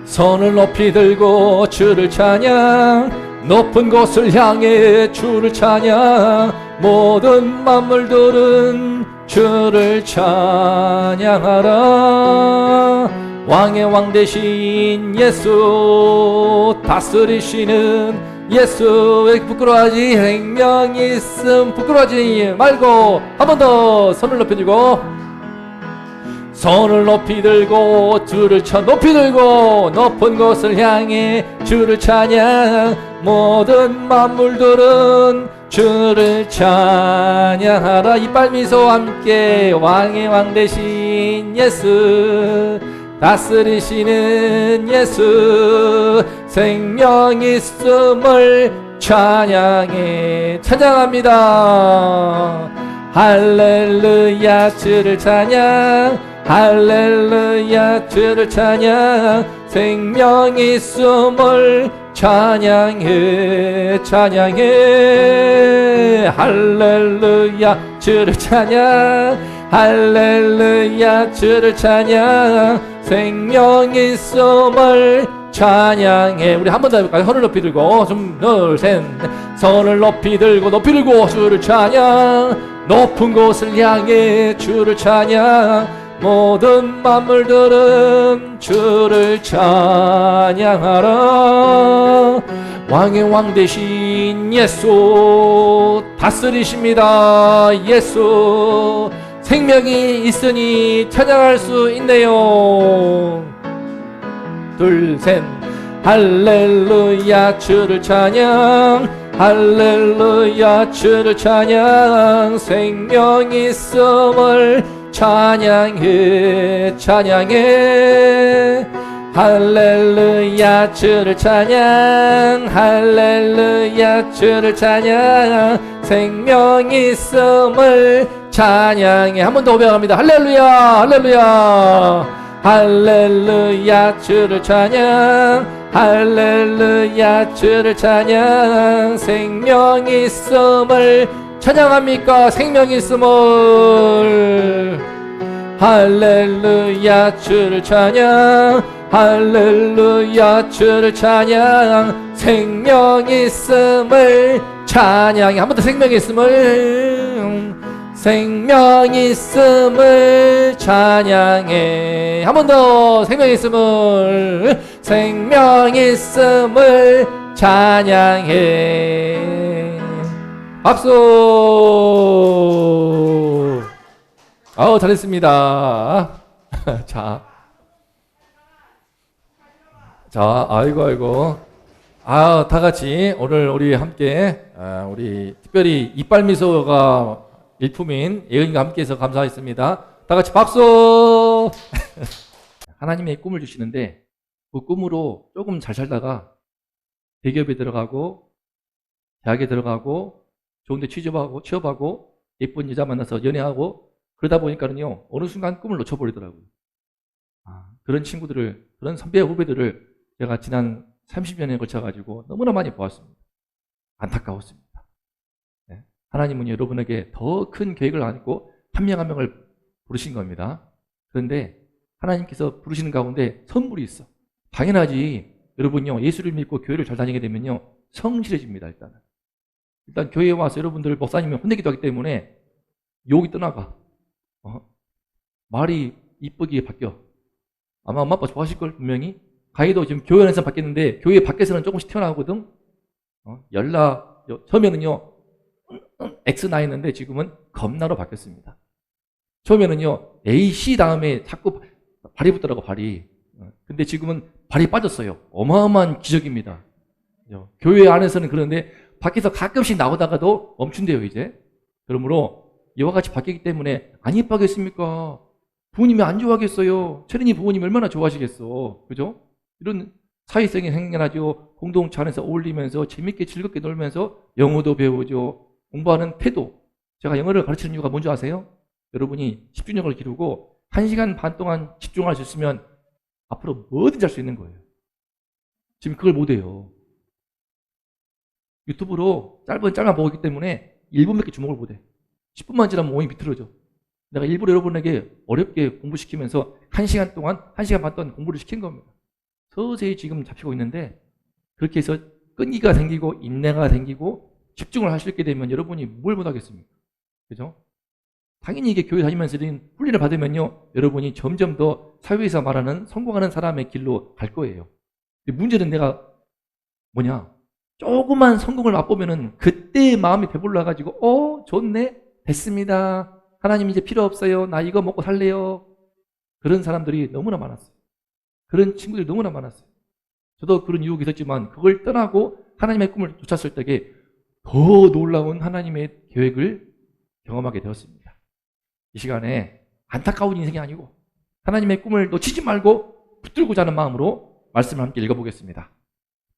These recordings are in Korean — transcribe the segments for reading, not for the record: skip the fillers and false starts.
손을 높이 들고 주를 찬양, 높은 곳을 향해 주를 찬양, 모든 만물들은 주를 찬양하라. 왕의 왕 되신 예수, 다스리시는 예수. 왜 부끄러워하지? 생명이 있음 부끄러워하지 말고 한 번 더 손을 높이 들고, 손을 높이 들고 주를 높이 들고 높은 곳을 향해 주를 찬양, 모든 만물들은 주를 찬양하라. 이빨 미소와 함께 왕의 왕 되신 예수, 다스리시는 예수, 생명 있음을 찬양해. 찬양합니다. 할렐루야 주를 찬양, 할렐루야 주를 찬양, 생명 있음을 찬양해. 찬양해. 할렐루야 주를 찬양, 할렐루야 주를 찬양, 생명 있음을 찬양해. 우리 한 번 더 해볼까요? 손을 높이 들고, 둘, 셋. 손을 높이 들고 높이 들고 주를 찬양, 높은 곳을 향해 주를 찬양, 모든 만물들은 주를 찬양하라. 왕의 왕 되신 예수, 다스리십니다. 예수, 생명이 있으니 찬양할 수 있네요. 둘, 셋. 할렐루야 주를 찬양, 할렐루야 주를 찬양, 생명 있음을 찬양해. 찬양해. 할렐루야 주를 찬양, 할렐루야 주를 찬양, 생명 있음을 찬양해. 한 번 더 고백합니다. 할렐루야, 할렐루야. 할렐루야 주를 찬양, 할렐루야 주를 찬양, 생명 있음을 찬양합니까? 생명 있음을. 할렐루야 주를 찬양, 할렐루야 주를 찬양, 생명 있음을 찬양해. 한 번 더 생명 있음을. 생명 있음을 찬양해. 한 번 더 생명 있음을. 생명 있음을 찬양해. 박수. 아우 잘했습니다. 자, 아이고. 다 같이 오늘 우리 함께 우리 특별히 이빨 미소가 일품인 예은이가 함께해서 감사했습니다. 다 같이 박수. 하나님의 꿈을 주시는데 그 꿈으로 조금 잘 살다가 대기업에 들어가고 대학에 들어가고 좋은 데 취업하고 예쁜 여자 만나서 연애하고 그러다 보니까는요 어느 순간 꿈을 놓쳐버리더라고요. 그런 친구들을, 그런 선배 후배들을 제가 지난 30년에 걸쳐가지고 너무나 많이 보았습니다. 안타까웠습니다. 네. 하나님은 여러분에게 더 큰 계획을 안고 한 명 한 명을 부르신 겁니다. 그런데 하나님께서 부르시는 가운데 선물이 있어. 당연하지. 여러분요 예수를 믿고 교회를 잘 다니게 되면요 성실해집니다. 일단 교회에 와서 여러분들 목사님이 혼내기도 하기 때문에 욕이 떠나가. 말이 이쁘게 바뀌어. 아마 엄마 아빠 좋아하실걸 분명히. 가희도 지금 교회 안에서 바뀌었는데 교회 밖에서는 조금씩 튀어나오거든. 처음에는요 X 나였는데 지금은 겁나로 바뀌었습니다. 처음에는요 AC 다음에 자꾸 발이 붙더라고. 발이. 근데 지금은 발이 빠졌어요. 어마어마한 기적입니다. 교회 안에서는 그런데 밖에서 가끔씩 나오다가도 멈춘대요 이제. 그러므로 이와 같이 바뀌기 때문에 안 이뻐하겠습니까? 부모님이 안 좋아하겠어요. 체린이 부모님 얼마나 좋아하시겠어. 그죠? 이런 사회성이 생겨나죠. 공동체 안에서 어울리면서 재밌게 즐겁게 놀면서 영어도 배우죠. 공부하는 태도. 제가 영어를 가르치는 이유가 뭔지 아세요? 여러분이 집중력을 기르고 1시간 반 동안 집중할 수 있으면 앞으로 뭐든지 할 수 있는 거예요. 지금 그걸 못해요. 유튜브로 짧은 보기 때문에 1분밖에 주목을 못해. 10분만 지나면 몸이 비틀어져. 내가 일부러 여러분에게 어렵게 공부시키면서 1시간 동안, 1시간 반 동안 공부를 시킨 겁니다. 서서히 지금 잡히고 있는데 그렇게 해서 끈기가 생기고 인내가 생기고 집중을 할 수 있게 되면 여러분이 뭘 못하겠습니까? 그죠? 당연히 이게 교회 다니면서 이런 훈련을 받으면요, 여러분이 점점 더 사회에서 말하는 성공하는 사람의 길로 갈 거예요. 근데 문제는 내가 뭐냐? 조그만 성공을 맛보면은 그때 마음이 배불러가지고, 좋네, 됐습니다. 하나님 이제 필요 없어요. 나 이거 먹고 살래요. 그런 사람들이 너무나 많았어요. 그런 친구들이 너무나 많았어요. 저도 그런 유혹이 있었지만 그걸 떠나고 하나님의 꿈을 쫓았을 때에 더 놀라운 하나님의 계획을 경험하게 되었습니다. 이 시간에 안타까운 인생이 아니고 하나님의 꿈을 놓치지 말고 붙들고자 하는 마음으로 말씀을 함께 읽어보겠습니다.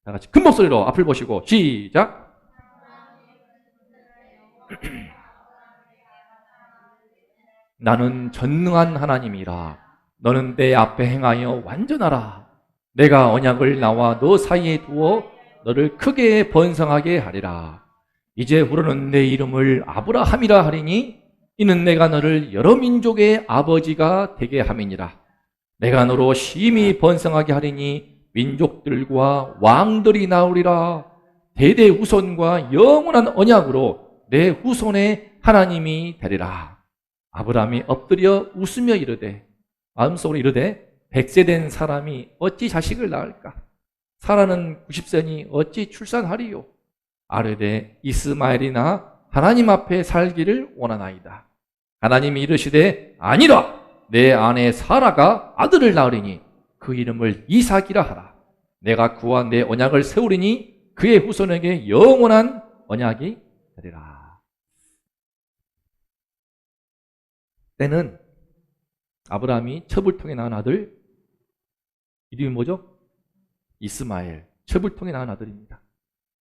다 같이 큰 목소리로 앞을 보시고 시작. 나는 전능한 하나님이라. 너는 내 앞에 행하여 완전하라. 내가 언약을 나와 너 사이에 두어 너를 크게 번성하게 하리라. 이제 후로는 내 이름을 아브라함이라 하리니 이는 내가 너를 여러 민족의 아버지가 되게 함이니라. 내가 너로 심히 번성하게 하리니 민족들과 왕들이 나오리라. 대대 후손과 영원한 언약으로 내 후손의 하나님이 되리라. 아브라함이 엎드려 웃으며 이르되, 마음속으로 이르되, 100세 된 사람이 어찌 자식을 낳을까? 사라는 90세니 어찌 출산하리요? 아르되 이스마엘이나 하나님 앞에 살기를 원하나이다. 하나님이 이르시되 아니라 내 아내 사라가 아들을 낳으리니 그 이름을 이삭이라 하라. 내가 그와 내 언약을 세우리니 그의 후손에게 영원한 언약이 되리라. 때는 아브라함이 첩을 통해 낳은 아들, 이름이 뭐죠? 이스마엘. 첩을 통해 낳은 아들입니다.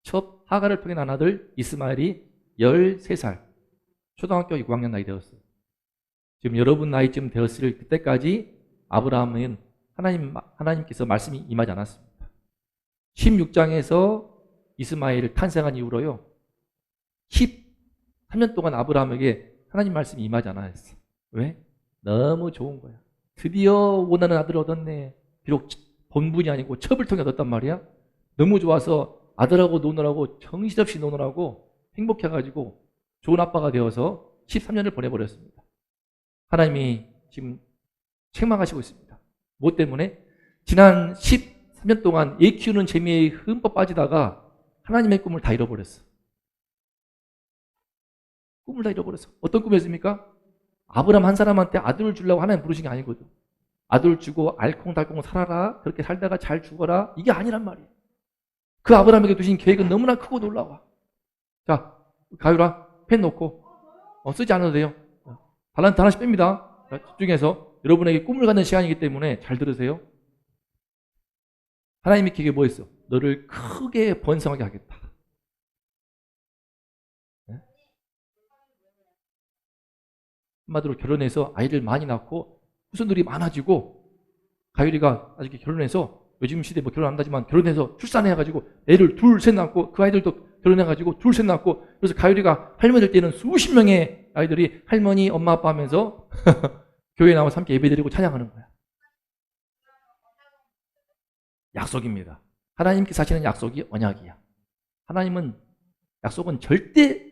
첩 하갈을 통해 낳은 아들 이스마엘이 13살, 초등학교 6학년 나이 되었어요. 지금 여러분 나이쯤 되었을 그때까지 아브라함은 하나님께서 말씀이 임하지 않았습니다. 16장에서 이스마엘을 탄생한 이후로요, 13년 동안 아브라함에게 하나님 말씀이 임하지 않았어요. 왜? 너무 좋은 거야. 드디어 원하는 아들을 얻었네. 비록 본분이 아니고 첩을 통해 얻었단 말이야. 너무 좋아서 아들하고 노느라고 정신없이 노느라고 행복해가지고 좋은 아빠가 되어서 13년을 보내버렸습니다. 하나님이 지금 책망하시고 있습니다. 무엇 때문에? 지난 13년 동안 애 키우는 재미에 흠뻑 빠지다가 하나님의 꿈을 다 잃어버렸어. 꿈을 다 잃어버렸어. 어떤 꿈이었습니까? 아브라함 한 사람한테 아들을 주려고 하나님 부르신 게 아니거든. 아들 주고 알콩달콩 살아라. 그렇게 살다가 잘 죽어라. 이게 아니란 말이에요. 그 아브라함에게 두신 계획은 너무나 크고 놀라워. 자, 가유라, 펜 놓고 쓰지 않아도 돼요. 달란트 하나씩 뺍니다. 자, 집중해서 여러분에게 꿈을 갖는 시간이기 때문에 잘 들으세요. 하나님의 계획이 뭐였어? 너를 크게 번성하게 하겠다. 네? 한마디로 결혼해서 아이를 많이 낳고 후손들이 많아지고, 가율이가 아직 결혼해서, 요즘 시대에 뭐 결혼 안 한다지만 결혼해서 출산해가지고 애를 둘, 셋 낳고, 그 아이들도 결혼해가지고 둘, 셋 낳고, 그래서 가율이가 할머니 될 때는 수십 명의 아이들이 할머니, 엄마, 아빠 하면서 교회에 나와서 함께 예배드리고 찬양하는 거야. 약속입니다. 하나님께서 하시는 약속이 언약이야. 약속은 절대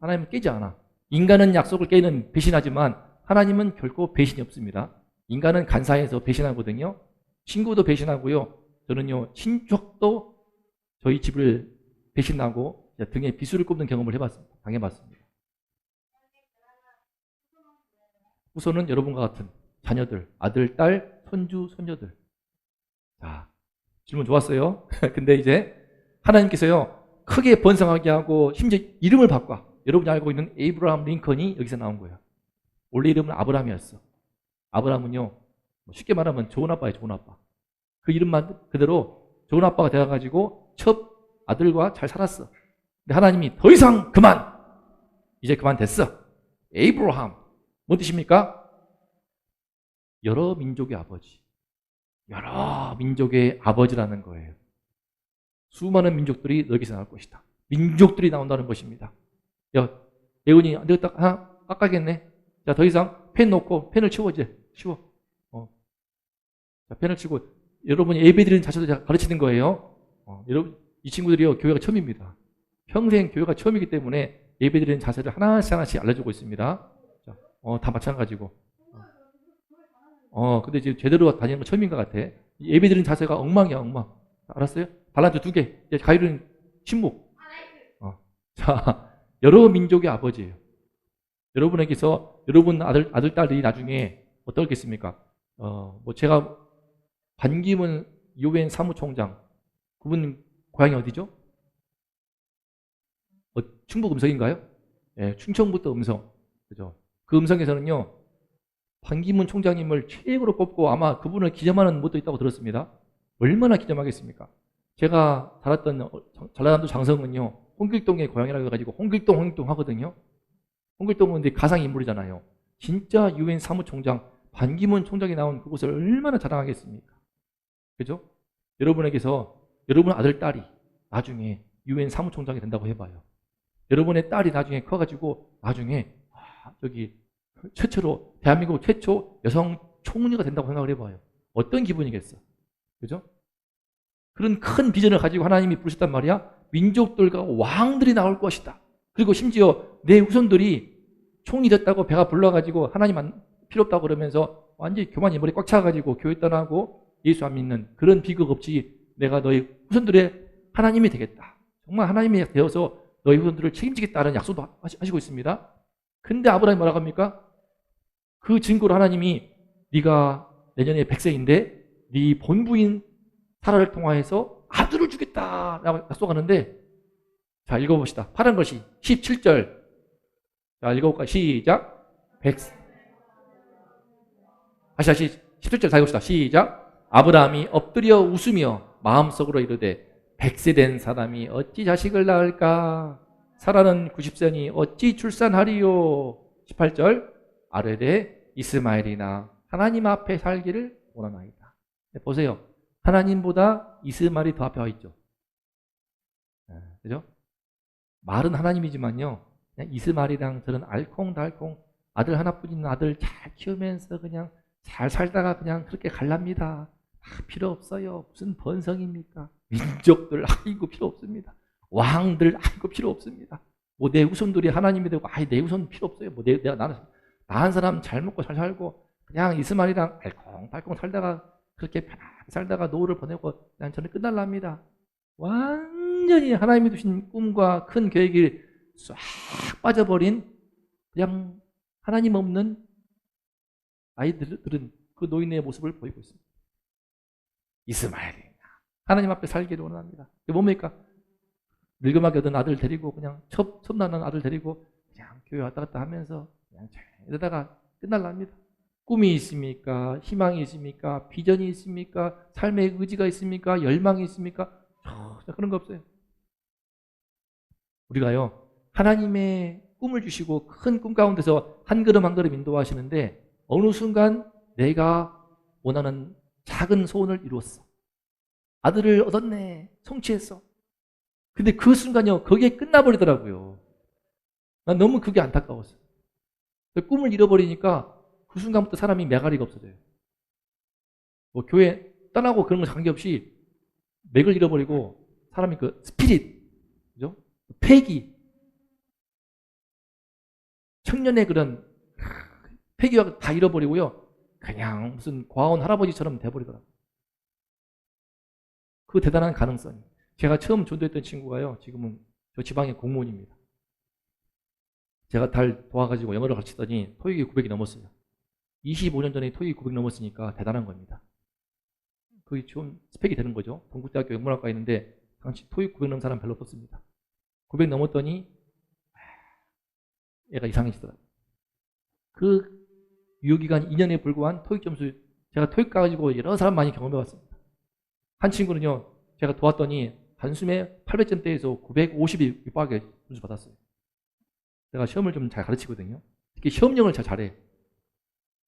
하나님은 깨지 않아. 인간은 약속을 깨는 배신하지만 하나님은 결코 배신이 없습니다. 인간은 간사해서 배신하거든요. 친구도 배신하고요. 저는요, 친척도 저희 집을 배신하고 등에 비수를 꼽는 경험을 해봤습니다. 당해봤습니다. 우선은 여러분과 같은 자녀들, 아들, 딸, 손주, 손녀들. 자, 질문 좋았어요. 근데 이제 하나님께서요, 크게 번성하게 하고 심지어 이름을 바꿔. 여러분이 알고 있는 에이브라함 링컨이 여기서 나온 거예요. 원래 이름은 아브라함이었어. 아브라함은요, 쉽게 말하면 좋은 아빠예요, 좋은 아빠. 그 이름만 그대로 좋은 아빠가 되어가지고 첫 아들과 잘 살았어. 근데 하나님이 더 이상 그만! 이제 그만 됐어. 에이브라함. 뭔 뜻입니까? 여러 민족의 아버지. 여러 민족의 아버지라는 거예요. 수많은 민족들이 너에게서 나올 것이다. 민족들이 나온다는 것입니다. 야, 예훈이 내가 딱 하나 깎아야겠네. 자, 더 이상 펜 놓고 펜을 치워 이제. 치워. 자, 펜을 치고 여러분이 예배드리는 자세도 제가 가르치는 거예요. 여러분, 이 친구들이요, 교회가 처음입니다. 평생 교회가 처음이기 때문에 예배드리는 자세를 하나씩 하나씩 알려주고 있습니다. 자, 다 마찬가지고. 근데 지금 제대로 다니는 건 처음인 것 같아. 예배드리는 자세가 엉망이야, 엉망. 알았어요? 발란트 2개. 이제 가위로는 침묵. 자, 여러 민족의 아버지예요. 여러분에게서 여러분 아들, 딸이 나중에 어떻겠습니까? 제가 반기문 유엔 사무총장, 그분 고향이 어디죠? 충북 음성인가요? 예, 충청부터 음성. 그죠? 그 음성에서는요, 반기문 총장님을 최고로 꼽고 아마 그분을 기념하는 곳도 있다고 들었습니다. 얼마나 기념하겠습니까? 제가 살았던 전라남도 장성은요, 홍길동의 고향이라고 해가지고 홍길동 하거든요. 홍길동은 근데 가상인물이잖아요. 진짜 유엔 사무총장, 반기문 총장이 나온 그곳을 얼마나 자랑하겠습니까? 그죠? 여러분에게서 여러분 아들, 딸이 나중에 유엔 사무총장이 된다고 해봐요. 여러분의 딸이 나중에 커가지고 나중에 최초로 대한민국 최초 여성 총리가 된다고 생각을 해봐요. 어떤 기분이겠어? 그죠? 그런 큰 비전을 가지고 하나님이 부르셨단 말이야. 민족들과 왕들이 나올 것이다. 그리고 심지어 내 후손들이 총리 됐다고 배가 불러가지고 하나님 필요 없다고 그러면서 완전히 교만이 머리 꽉 차가지고 교회 떠나고 예수 안 믿는 그런 비극 없이 내가 너희 후손들의 하나님이 되겠다. 정말 하나님이 되어서 너희 후손들을 책임지겠다는 약속도 하시고 있습니다. 근데 아브라함이 뭐라고 합니까? 그 증거로 하나님이 네가 내년에 100세인데 네 본부인 사라를 통하여서 아들을 주겠다라고 약속하는데, 자, 읽어봅시다. 파란 것이 17절. 자, 읽어볼까요? 시작. 100세. 다시 17절 다 읽읍시다. 시작. 아브라함이 엎드려 웃으며 마음속으로 이르되 100세 된 사람이 어찌 자식을 낳을까? 사라는 90세니 어찌 출산하리요? 18절. 아뢰되 이스마엘이나 하나님 앞에 살기를 원하나이다. 보세요. 하나님보다 이스마엘이 더 앞에 와 있죠. 그죠? 말은 하나님이지만요, 그냥 이스마엘이랑 저는 알콩달콩 아들 하나뿐인 아들 잘 키우면서 그냥 잘 살다가 그냥 그렇게 갈랍니다. 필요 없어요. 무슨 번성입니까? 민족들 아이고 필요 없습니다. 왕들 아이고 필요 없습니다. 뭐 내 후손들이 하나님이 되고 내 후손 필요 없어요. 뭐 내가 나한 사람 잘 먹고 잘 살고 그냥 이스마엘이랑 알콩달콩 살다가 그렇게 편하게 살다가 노후를 보내고 그냥 저는 끝날랍니다. 완전히 하나님이 두신 꿈과 큰 계획이 싹 빠져버린 그냥 하나님 없는 아이들은 그 노인의 모습을 보이고 있습니다. 이스마엘이나 하나님 앞에 살기를 원합니다. 이게 뭡니까? 늙음하게 얻은 아들 데리고 그냥 첩나는 아들 데리고 그냥 교회 왔다 갔다 하면서 그냥 이러다가 끝날랍니다. 꿈이 있습니까? 희망이 있습니까? 비전이 있습니까? 삶의 의지가 있습니까? 열망이 있습니까? 그런 거 없어요. 우리가요, 하나님의 꿈을 주시고 큰 꿈 가운데서 한 걸음 한 걸음 인도하시는데 어느 순간 내가 원하는 작은 소원을 이루었어. 아들을 얻었네. 성취했어. 근데 그 순간요, 거기에 끝나버리더라고요. 난 너무 그게 안타까웠어요. 꿈을 잃어버리니까 그 순간부터 사람이 매가리가 없어져요. 뭐 교회 떠나고 그런 거 관계없이 맥을 잃어버리고 사람이 그 스피릿, 그죠? 패기, 청년의 그런 패기와 다 잃어버리고요. 그냥 무슨 과원 할아버지처럼 돼버리더라고요. 그 대단한 가능성이. 제가 처음 전도했던 친구가요, 지금은 저 지방의 공무원입니다. 제가 달 도와가지고 영어를 가르치더니 토익이 900이 넘었어요. 25년 전에 토익이 900 넘었으니까 대단한 겁니다. 그게 좀 스펙이 되는 거죠. 동국대학교 영문학과에 있는데 당시 토익 900 넘은 사람 별로 없었습니다. 900 넘었더니 얘가 이상해지더라고요. 그 유효기간 2년에 불과한 토익 점수, 제가 토익 가가지고 여러 사람 많이 경험해봤습니다. 한 친구는요, 제가 도왔더니 단숨에 800점대에서 950이 육박하게 점수 받았어요. 제가 시험을 좀 잘 가르치거든요. 특히 시험령을 잘해.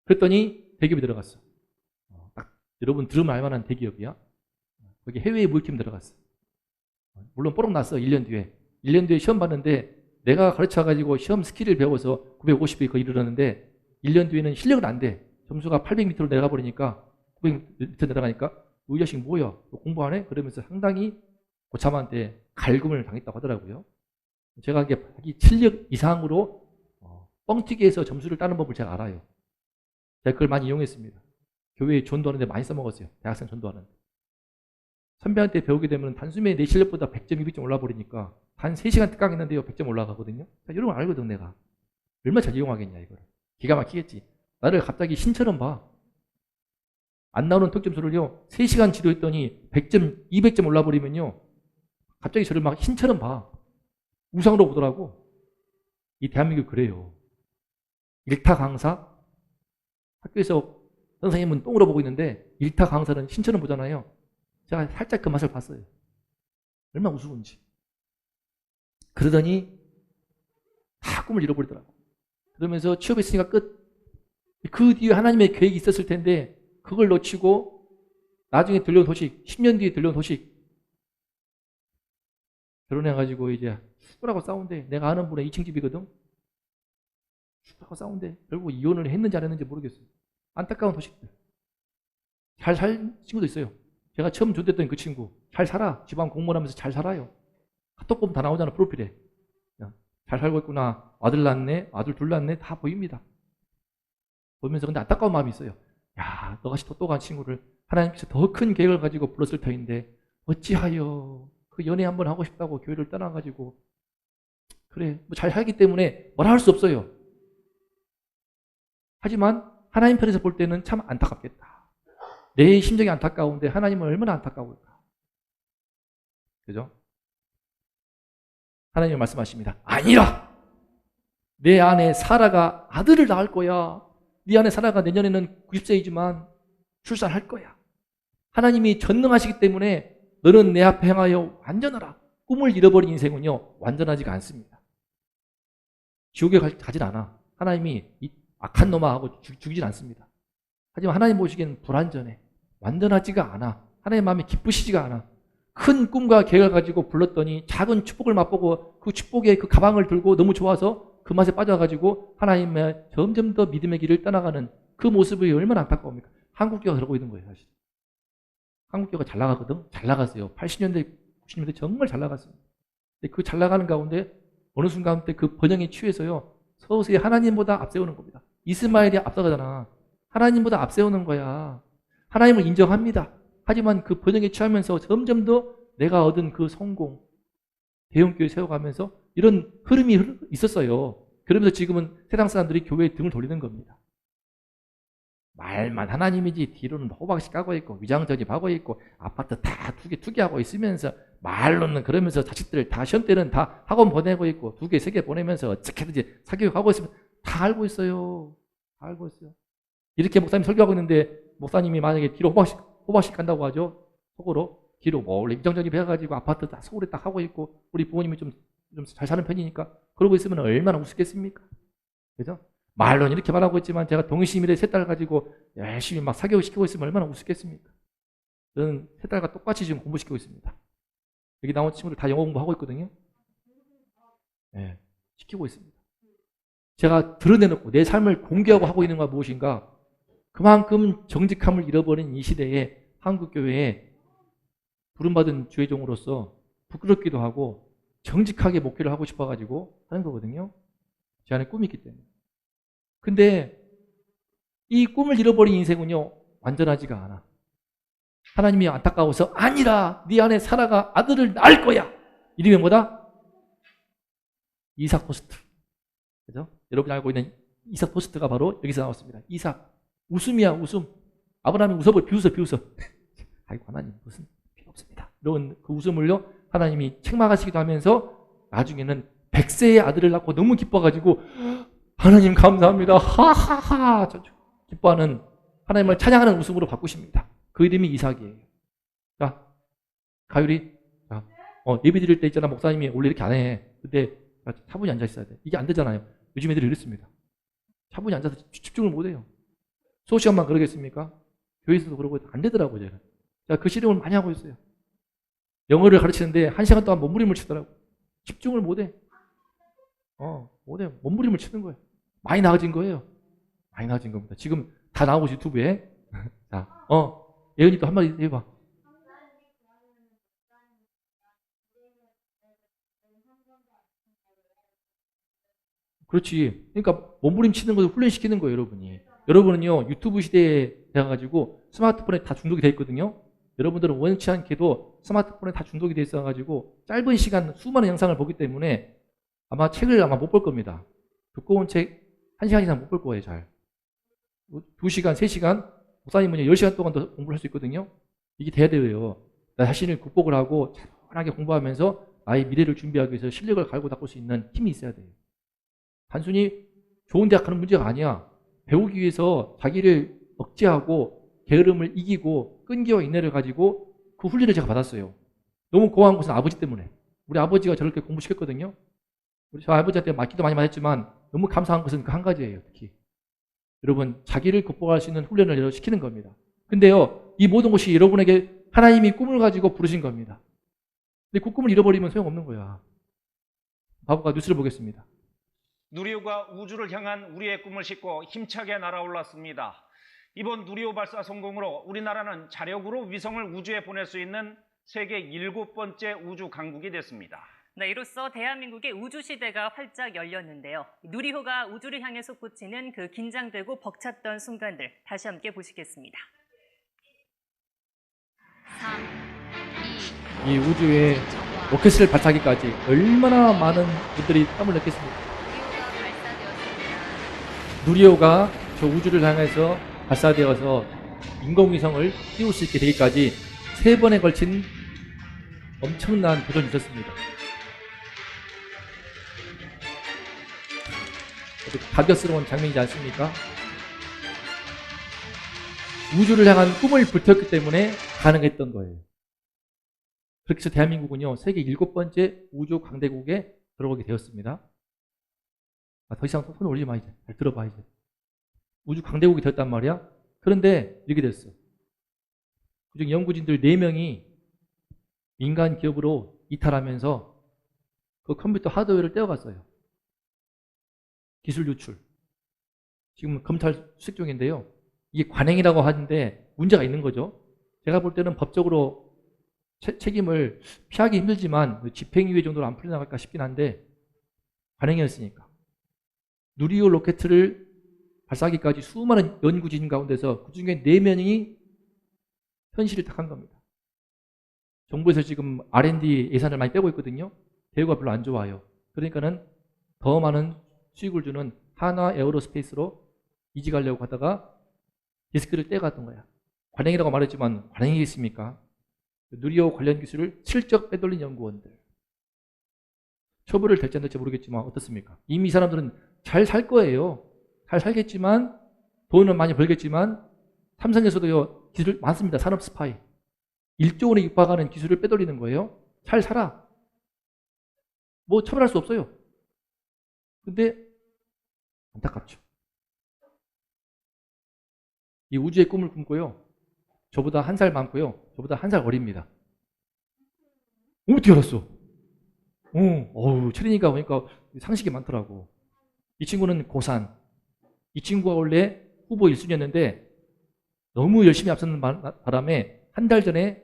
그랬더니 대기업에 들어갔어. 딱 여러분 들으면 알만한 대기업이야. 거기 해외에 물팀 들어갔어. 물론 뽀록 났어. 1년 뒤에. 1년 뒤에 시험 봤는데 내가 가르쳐가지고 시험 스킬을 배워서 950이 거의 이르렀는데 1년 뒤에는 실력은 안 돼. 점수가 800 밑으로 내려가 버리니까 900 밑으로 내려가니까 이 자식 뭐야? 너 공부 안 해? 그러면서 상당히 고참한테 갈굼을 당했다고 하더라고요. 제가 이게 자기 실력 이상으로 뻥튀기해서 점수를 따는 법을 제가 알아요. 제가 그걸 많이 이용했습니다. 교회에 전도하는데 많이 써먹었어요. 대학생 전도하는데. 선배한테 배우게 되면 단숨에 내 실력보다 100점, 200점 올라버리니까 한 3시간 특강했는데요. 100점 올라가거든요. 이런 거 알거든 내가. 얼마나 잘 이용하겠냐 이거를. 기가 막히겠지. 나를 갑자기 신처럼 봐. 안 나오는 특점수를요. 3시간 지도했더니 100점, 200점 올라버리면요. 갑자기 저를 막 신처럼 봐. 우상으로 보더라고. 이 대한민국 그래요. 일타 강사? 학교에서 선생님은 똥으로 보고 있는데 일타 강사는 신처럼 보잖아요. 제가 살짝 그 맛을 봤어요. 얼마나 우스운지. 그러더니 다 꿈을 잃어버리더라고. 그러면서 취업했으니까 끝. 그 뒤에 하나님의 계획이 있었을 텐데 그걸 놓치고 나중에 들려온 소식, 10년 뒤에 들려온 소식. 결혼해가지고 이제 죽으라고 싸운대. 내가 아는 분의 2층 집이거든. 죽으라고 싸운대. 결국 이혼을 했는지 안 했는지 모르겠어요. 안타까운 소식들. 잘 살 친구도 있어요. 제가 처음 존댔던 그 친구. 잘 살아. 집안 공무원 하면서 잘 살아요. 카톡 보면 다 나오잖아, 프로필에. 잘 살고 있구나. 아들 낳네, 아들 둘 낳네. 다 보입니다. 보면서 근데 안타까운 마음이 있어요. 야, 너같이 똑똑한 친구를 하나님께서 더 큰 계획을 가지고 불렀을 터인데 어찌하여 그 연애 한번 하고 싶다고 교회를 떠나가지고 그래, 뭐 잘 살기 때문에 뭐라 할 수 없어요. 하지만 하나님 편에서 볼 때는 참 안타깝겠다. 내 심정이 안타까운데 하나님은 얼마나 안타까울까. 그죠? 하나님이 말씀하십니다. 아니라 내 안에 사라가 아들을 낳을 거야. 네 안에 사라가 내년에는 90세이지만 출산할 거야. 하나님이 전능하시기 때문에 너는 내 앞에 행하여 완전하라. 꿈을 잃어버린 인생은요 완전하지가 않습니다. 지옥에 가진 않아. 하나님이 이 악한 놈아 하고 죽이진 않습니다. 하지만 하나님 보시기에는 불완전해. 완전하지가 않아. 하나님 마음에 기쁘시지가 않아. 큰 꿈과 계획을 가지고 불렀더니 작은 축복을 맛보고 그 축복의 그 가방을 들고 너무 좋아서 그 맛에 빠져가지고 하나님의 점점 더 믿음의 길을 떠나가는 그 모습이 얼마나 안타까웁니까? 한국교회가 그러고 있는 거예요, 사실. 한국교회가 잘 나가거든? 잘 나갔어요. 80년대, 90년대 정말 잘 나갔어요. 근데 그 잘 나가는 가운데 어느 순간 때 그 번영에 취해서요, 서서히 하나님보다 앞세우는 겁니다. 이스마엘이 앞서가잖아. 하나님보다 앞세우는 거야. 하나님을 인정합니다. 하지만 그 번영에 취하면서 점점 더 내가 얻은 그 성공, 대형교회 세워가면서 이런 흐름이 있었어요. 그러면서 지금은 세상 사람들이 교회에 등을 돌리는 겁니다. 말만 하나님이지 뒤로는 호박씨 까고 있고 위장전입 하고 있고 아파트 다 투기하고 있으면서 말로는 그러면서 자식들 다 시험 때는 다 학원 보내고 있고 2개, 3개 보내면서 어떻게든지 사교육하고 있으면 다 알고 있어요. 다 알고 있어요. 이렇게 목사님 설교하고 있는데 목사님이 만약에 뒤로 호박씨 깐다고 하죠. 속으로 뒤로 몰래 위장전입 해가지고 아파트 다 서울에 딱 하고 있고 우리 부모님이 좀 잘 사는 편이니까 그러고 있으면 얼마나 우습겠습니까? 그죠? 말로는 이렇게 말하고 있지만 제가 동시미래 3딸 가지고 열심히 막 사교육 시키고 있으면 얼마나 우습겠습니까? 저는 3딸과 똑같이 지금 공부시키고 있습니다. 여기 나온 친구들 다 영어 공부하고 있거든요. 네, 시키고 있습니다. 제가 드러내놓고 내 삶을 공개하고 하고 있는 건 무엇인가? 그만큼 정직함을 잃어버린 이 시대에 한국교회에 부름받은 주의종으로서 부끄럽기도 하고 정직하게 목회를 하고 싶어가지고 하는 거거든요. 제 안에 꿈이 있기 때문에. 근데 이 꿈을 잃어버린 인생은요 완전하지가 않아. 하나님이 안타까워서 아니라 네 안에 사라가 아들을 낳을 거야. 이름이 뭐다? 이삭 포스트. 그죠? 여러분이 알고 있는 이삭 포스트가 바로 여기서 나왔습니다. 이삭. 웃음이야 웃음. 아브라함이 웃어버려. 비웃어. 아이고 하나님 무슨 필요 없습니다. 이런 그 웃음을요 하나님이 책망하시기도 하면서 나중에는 100세의 아들을 낳고 너무 기뻐가지고 하나님 감사합니다. 하하하. 기뻐하는 하나님을 찬양하는 웃음으로 바꾸십니다. 그 이름이 이삭이에요. 자, 가율이 예배 드릴 때 있잖아. 목사님이 원래 이렇게 안 해. 근데 차분히 앉아 있어야 돼. 이게 안 되잖아요. 요즘 애들이 이렇습니다. 차분히 앉아서 집중을 못 해요. 수업 시간만 그러겠습니까? 교회에서도 그러고 안 되더라고요. 제가. 제가 그 실험을 많이 하고 있어요. 영어를 가르치는데 1시간 동안 몸부림을 치더라고요. 집중을 못 해. 못 해. 몸부림을 치는 거예요. 많이 나아진 거예요. 많이 나아진 겁니다. 지금 다 나오고 유튜브에. 자, 예은이도 한마디 해봐. 그렇지. 그러니까 몸부림치는 것을 훈련시키는 거예요, 여러분이. 여러분은요, 유튜브 시대에 돼가지고 스마트폰에 다 중독이 돼 있거든요. 여러분들은 원치 않게도 스마트폰에 다 중독이 돼 있어가지고 짧은 시간 수많은 영상을 보기 때문에 아마 책을 아마 못 볼 겁니다. 두꺼운 책 1시간 이상 못 볼 거예요, 잘. 2시간, 3시간, 목사님은 10시간 동안 더 공부를 할 수 있거든요. 이게 돼야 돼요. 나 자신을 극복을 하고 차분하게 공부하면서 나의 미래를 준비하기 위해서 실력을 갈고 닦을 수 있는 힘이 있어야 돼요. 단순히 좋은 대학 가는 문제가 아니야. 배우기 위해서 자기를 억제하고 게으름을 이기고 끈기와 인내를 가지고 그 훈련을 제가 받았어요. 너무 고마운 것은 아버지 때문에. 우리 아버지가 저렇게 공부시켰거든요. 우리 저 아버지한테 맞기도 많이 맞았지만 너무 감사한 것은 그 한 가지예요. 특히. 여러분, 자기를 극복할 수 있는 훈련을 시키는 겁니다. 근데요, 이 모든 것이 여러분에게 하나님이 꿈을 가지고 부르신 겁니다. 근데 그 꿈을 잃어버리면 소용없는 거야. 바보가 뉴스를 보겠습니다. 누리호가 우주를 향한 우리의 꿈을 싣고 힘차게 날아올랐습니다. 이번 누리호 발사 성공으로 우리나라는 자력으로 위성을 우주에 보낼 수 있는 세계 7번째 우주 강국이 됐습니다. 네, 이로써 대한민국의 우주 시대가 활짝 열렸는데요. 누리호가 우주를 향해 솟구치는 그 긴장되고 벅찼던 순간들 다시 함께 보시겠습니다. 3, 2, 이 우주에 로켓을 발사하기까지 얼마나 많은 분들이 땀을 흘렸겠습니까? 누리호가 저 우주를 향해서 발사되어서 인공위성을 띄울 수 있게 되기까지 3번에 걸친 엄청난 도전이 있었습니다. 감격스러운 장면이지 않습니까? 우주를 향한 꿈을 불태웠기 때문에 가능했던 거예요. 그렇게 해서 대한민국은요, 세계 7번째 우주 강대국에 들어오게 되었습니다. 더 이상 손 올리지 마, 이제. 잘 들어봐, 이제. 우주 강대국이 되었단 말이야. 그런데 이렇게 됐어. 그중 연구진들 4명이 민간 기업으로 이탈하면서 그 컴퓨터 하드웨어를 떼어갔어요. 기술 유출. 지금 검찰 수색 중인데요. 이게 관행이라고 하는데 문제가 있는 거죠. 제가 볼 때는 법적으로 책임을 피하기 힘들지만 집행유예 정도로 안 풀려나갈까 싶긴 한데 관행이었으니까. 누리호 로켓을 발사하기까지 수많은 연구진 가운데서 그중에 4명이 현실을 택한 겁니다. 정부에서 지금 R&D 예산을 많이 빼고 있거든요. 대우가 별로 안 좋아요. 그러니까는 더 많은 수익을 주는 한화 에어로스페이스로 이직하려고 하다가 디스크를 떼어갔던 거야. 관행이라고 말했지만 관행이겠습니까? 누리호 관련 기술을 슬쩍 빼돌린 연구원들. 처벌을 될지 안 될지 모르겠지만 어떻습니까? 이미 이 사람들은 잘 살 거예요. 잘 살겠지만 돈은 많이 벌겠지만 삼성에서도요 기술 많습니다. 산업 스파이. 1조 원에 육박하는 기술을 빼돌리는 거예요. 잘 살아. 뭐 처벌할 수 없어요. 근데 안타깝죠. 이 우주의 꿈을 꿈고요. 저보다 1살 많고요. 저보다 1살 어립니다. 어떻게 알았어? 체린이가 보니까 상식이 많더라고. 이 친구는 고산. 이 친구가 원래 후보 1순위였는데 너무 열심히 앞서는 바람에 한 달 전에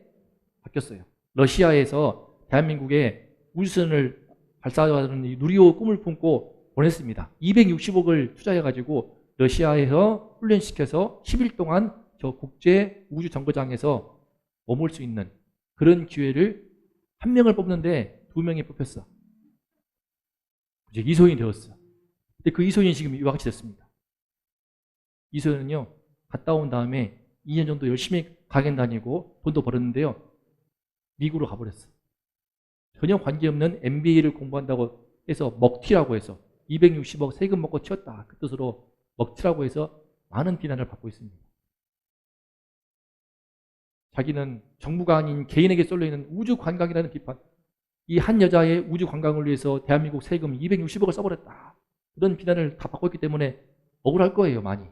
바뀌었어요. 러시아에서 대한민국에 우주선을 발사하는 누리호 꿈을 품고 보냈습니다. 260억을 투자해가지고 러시아에서 훈련시켜서 10일 동안 저 국제 우주 정거장에서 머물 수 있는 그런 기회를 1명을 뽑는데 2명이 뽑혔어. 이제 이소연이 되었어. 근데 그 이소연이 지금 이와 같이 됐습니다. 이소연은요, 갔다 온 다음에 2년 정도 열심히 강연 다니고 돈도 벌었는데요. 미국으로 가버렸어. 전혀 관계없는 MBA를 공부한다고 해서 먹튀라고 해서 260억 세금 먹고 튀었다. 그 뜻으로 먹튀라고 해서 많은 비난을 받고 있습니다. 자기는 정부가 아닌 개인에게 쏠려있는 우주 관광이라는 비판. 이 한 여자의 우주 관광을 위해서 대한민국 세금 260억을 써버렸다. 그런 비난을 다 받고 있기 때문에 억울할 거예요, 많이.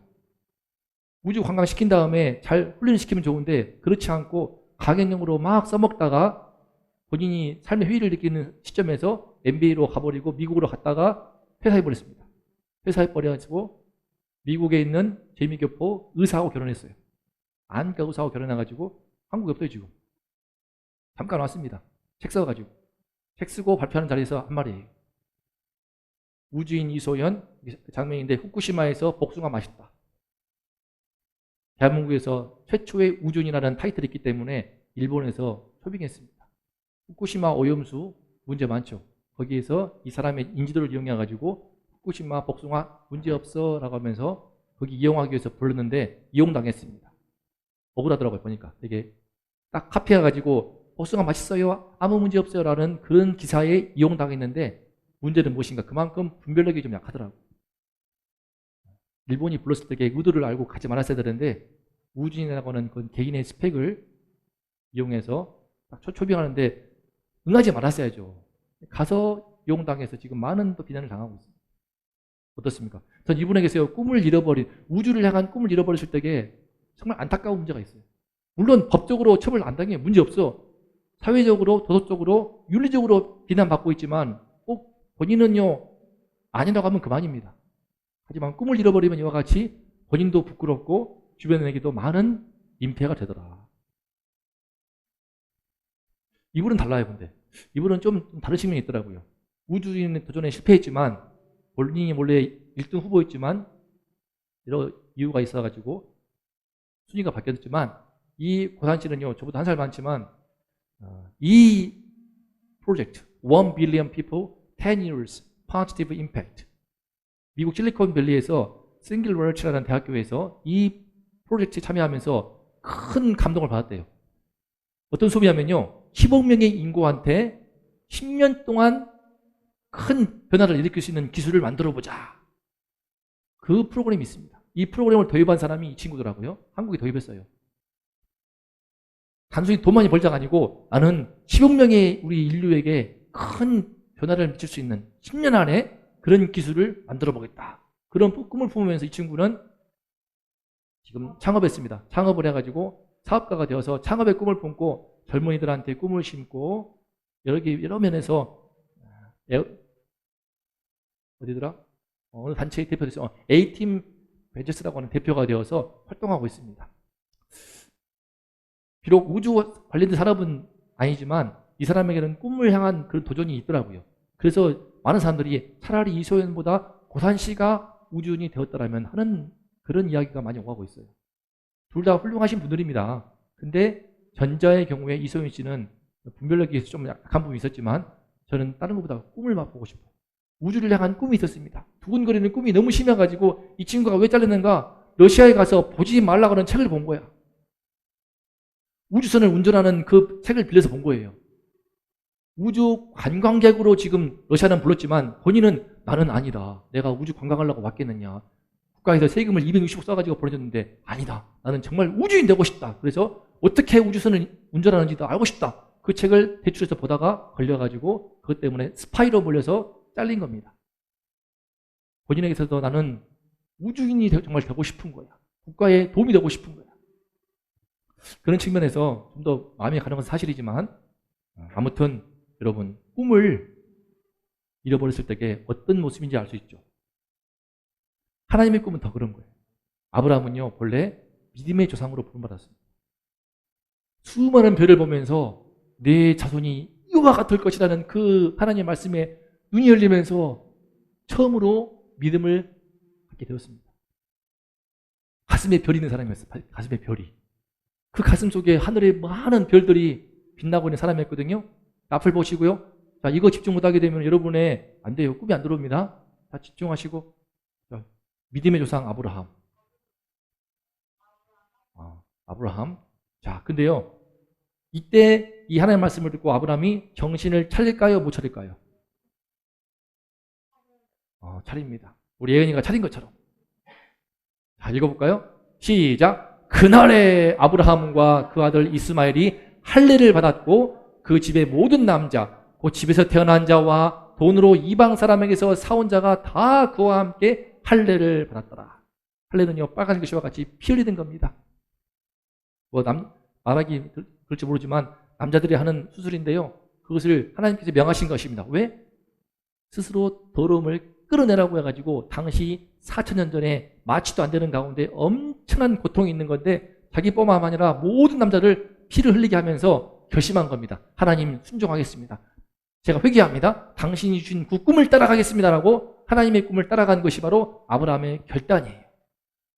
우주 관광 시킨 다음에 잘 훈련시키면 좋은데 그렇지 않고 강연용으로 막 써먹다가 본인이 삶의 회의를 느끼는 시점에서 MBA로 가버리고 미국으로 갔다가 퇴사해버렸습니다. 퇴사해버려가지고 미국에 있는 재미교포 의사하고 결혼했어요. 안과 의사하고 결혼해가지고 한국에 없어요, 지금. 잠깐 왔습니다. 책 써가지고. 책 쓰고 발표하는 자리에서 한 말이에요. 우주인 이소연 장면인데 후쿠시마에서 복숭아 맛있다. 대한민국에서 최초의 우주인이라는 타이틀이 있기 때문에 일본에서 초빙했습니다. 후쿠시마 오염수 문제 많죠. 거기에서 이 사람의 인지도를 이용해가지고 후쿠시마 복숭아 문제없어 라고 하면서 거기 이용하기 위해서 불렀는데 이용당했습니다. 억울하더라고요. 보니까 되게 딱 카피해가지고 복숭아 맛있어요, 아무 문제 없어요 라는 그런 기사에 이용당했는데 문제는 무엇인가? 그만큼 분별력이 좀 약하더라고요. 일본이 불렀을 때 의도를 알고 가지 말았어야 되는데 우주인이라고 하는 그 개인의 스펙을 이용해서 딱 초빙하는데 응하지 말았어야죠. 가서 이용당해서 지금 많은 또 비난을 당하고 있습니다. 어떻습니까? 전 이분에게서 꿈을 잃어버린, 우주를 향한 꿈을 잃어버렸을 때에 정말 안타까운 문제가 있어요. 물론 법적으로 처벌 안 당해 문제없어. 사회적으로, 도덕적으로, 윤리적으로 비난받고 있지만 꼭 본인은요 아니라고 하면 그만입니다. 하지만 꿈을 잃어버리면 이와 같이 본인도 부끄럽고 주변에게도 많은 민폐가 되더라. 이분은 달라요. 근데 이분은 좀 다른 측면이 있더라고요. 우주인 도전에 실패했지만 본인이 원래 1등 후보였지만 여러 이유가 있어가지고 순위가 바뀌었지만 이 고산 씨는요 저보다 한 살 많지만 이 프로젝트 1 billion people, 10 years positive impact 미국 실리콘밸리에서 싱글월치라는 대학교에서 이 프로젝트에 참여하면서 큰 감동을 받았대요. 어떤 소비하면요 10억 명의 인구한테 10년 동안 큰 변화를 일으킬 수 있는 기술을 만들어보자. 그 프로그램이 있습니다. 이 프로그램을 도입한 사람이 이 친구더라고요. 한국에 도입했어요. 단순히 돈 많이 벌자가 아니고 나는 10억 명의 우리 인류에게 큰 변화를 미칠 수 있는 10년 안에 그런 기술을 만들어 보겠다. 그런 꿈을 품으면서 이 친구는 지금 창업했습니다. 창업을 해가지고 사업가가 되어서 창업의 꿈을 품고 젊은이들한테 꿈을 심고 여러 면에서 어디더라? 어느 단체의 대표에서 A팀 베저스라고 하는 대표가 되어서 활동하고 있습니다. 비록 우주 관련된 산업은 아니지만 이 사람에게는 꿈을 향한 그런 도전이 있더라고요. 그래서 많은 사람들이 차라리 이소연보다 고산 씨가 우주인이 되었다라면 하는 그런 이야기가 많이 오가고 있어요. 둘 다 훌륭하신 분들입니다. 근데 전자의 경우에 이소연 씨는 분별력이 좀 약한 부분이 있었지만 저는 다른 것보다 꿈을 맛보고 싶어요. 우주를 향한 꿈이 있었습니다. 두근거리는 꿈이 너무 심해가지고 이 친구가 왜 잘렸는가? 러시아에 가서 보지 말라고 하는 책을 본 거야. 우주선을 운전하는 그 책을 빌려서 본 거예요. 우주 관광객으로 지금 러시아는 불렀지만 본인은 나는 아니다. 내가 우주 관광하려고 왔겠느냐. 국가에서 세금을 260억 써가지고 보내줬는데 아니다. 나는 정말 우주인 되고 싶다. 그래서 어떻게 우주선을 운전하는지도 알고 싶다. 그 책을 대출해서 보다가 걸려가지고 그것 때문에 스파이로 몰려서 잘린 겁니다. 본인에게서도 나는 우주인이 정말 되고 싶은 거야. 국가에 도움이 되고 싶은 거야. 그런 측면에서 좀 더 마음이 가는 건 사실이지만 아무튼 여러분 꿈을 잃어버렸을 때에 어떤 모습인지 알 수 있죠. 하나님의 꿈은 더 그런 거예요. 아브라함은요 본래 믿음의 조상으로 부름받았습니다. 수많은 별을 보면서 내 자손이 이와 같을 것이라는 그 하나님의 말씀에 눈이 열리면서 처음으로 믿음을 갖게 되었습니다. 가슴에 별이 있는 사람이었어요. 가슴에 별이. 그 가슴 속에 하늘에 많은 별들이 빛나고 있는 사람이었거든요. 앞을 보시고요. 자, 이거 집중 못하게 되면 여러분의 안 돼요. 꿈이 안 들어옵니다. 다 집중하시고. 자, 믿음의 조상 아브라함. 아브라함. 자, 근데요. 이때 이 하나님의 말씀을 듣고 아브라함이 정신을 차릴까요? 못 차릴까요? 차립니다. 우리 예은이가 차린 것처럼. 자, 읽어볼까요? 시작. 그날에 아브라함과 그 아들 이스마엘이 할례를 받았고 그 집의 모든 남자, 그 집에서 태어난 자와 돈으로 이방 사람에게서 사온 자가 다 그와 함께 할례를 받았더라. 할례는요 빨간 글씨와 같이 피 흘리는 겁니다. 말하기 그럴지 모르지만 남자들이 하는 수술인데요. 그것을 하나님께서 명하신 것입니다. 왜? 스스로 더러움을 끌어내라고 해가지고 당시 4,000년 전에 마취도 안 되는 가운데 엄청난 고통이 있는 건데 자기뿐만 아니라 모든 남자를 피를 흘리게 하면서 결심한 겁니다. 하나님 순종하겠습니다. 제가 회개합니다. 당신이 주신 그 꿈을 따라가겠습니다라고 하나님의 꿈을 따라간 것이 바로 아브라함의 결단이에요.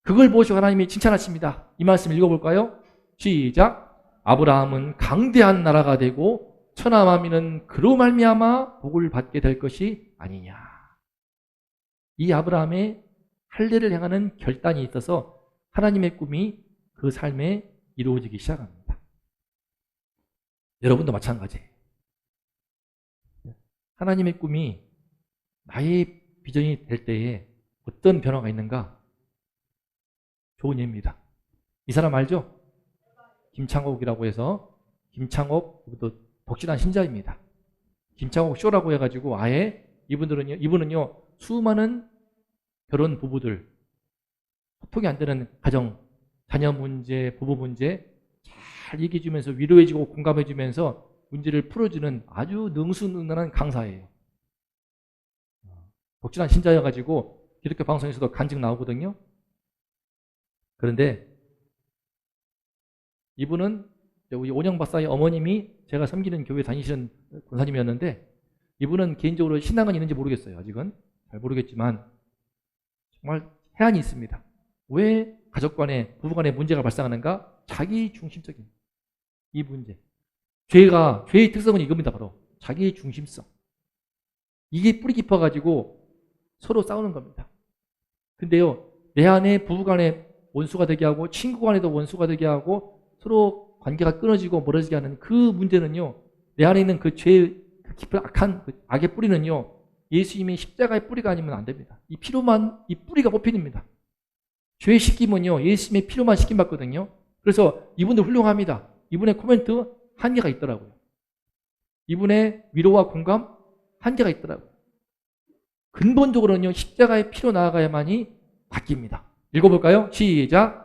그걸 보시고 하나님이 칭찬하십니다. 이 말씀 읽어볼까요? 시작. 아브라함은 강대한 나라가 되고 천하 만민은 그로 말미암아 복을 받게 될 것이 아니냐. 이 아브라함의 할례를 향하는 결단이 있어서 하나님의 꿈이 그 삶에 이루어지기 시작합니다. 여러분도 마찬가지예요. 하나님의 꿈이 나의 비전이 될 때에 어떤 변화가 있는가? 좋은 예입니다. 이 사람 알죠? 김창옥이라고 해서, 김창옥, 이것도 독실한 신자입니다. 김창옥 쇼라고 해가지고 아예 이분은요 수많은 결혼 부부들, 소통이 안 되는 가정, 자녀 문제, 부부 문제 잘 얘기해주면서 위로해주고 공감해주면서 문제를 풀어주는 아주 능수능란한 강사예요. 독실한 신자여가지고 기독교 방송에서도 간증 나오거든요. 그런데 이분은 우리 온영 박사의 어머님이 제가 섬기는 교회 다니시는 권사님이었는데 이분은 개인적으로 신앙은 있는지 모르겠어요. 아직은 잘 모르겠지만 정말 해안이 있습니다. 왜 가족 간에 부부 간에 문제가 발생하는가? 자기 중심적인 이 문제. 죄의 특성은 이겁니다. 바로 자기 중심성. 이게 뿌리 깊어가지고 서로 싸우는 겁니다. 근데요, 내 안에 부부 간에 원수가 되게 하고 친구 간에도 원수가 되게 하고 서로 관계가 끊어지고 멀어지게 하는 그 문제는요, 내 안에 있는 그 죄의 깊은 악한 그 악의 뿌리는요, 예수님의 십자가의 뿌리가 아니면 안 됩니다. 이 피로만, 이 뿌리가 뽑힙니다. 죄의 씻김은요, 예수님의 피로만 씻김 받거든요. 그래서 이분들 훌륭합니다. 이분의 코멘트 한계가 있더라고요. 이분의 위로와 공감 한계가 있더라고요. 근본적으로는요, 십자가의 피로 나아가야만이 바뀝니다. 읽어볼까요? 시작.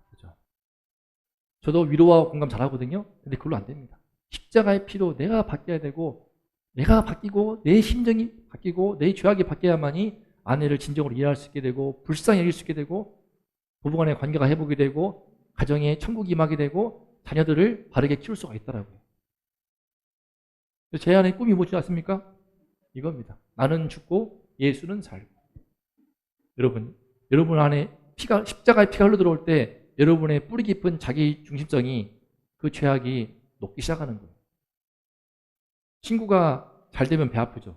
그렇죠. 저도 위로와 공감 잘하거든요. 근데 그걸로 안 됩니다. 십자가의 피로 내가 바뀌어야 되고, 내가 바뀌고, 내 심정이 바뀌고, 내 죄악이 바뀌어야만이 아내를 진정으로 이해할 수 있게 되고, 불쌍히 여길 수 있게 되고, 부부간의 관계가 회복이 되고, 가정에 천국이 임하게 되고, 자녀들을 바르게 키울 수가 있더라고요. 제 안에 꿈이 뭐지 않습니까? 이겁니다. 나는 죽고 예수는 살고. 여러분 안에 십자가의 피가 흘러 들어올 때 여러분의 뿌리 깊은 자기 중심성이 그 죄악이 녹기 시작하는 거예요. 친구가 잘 되면 배 아프죠.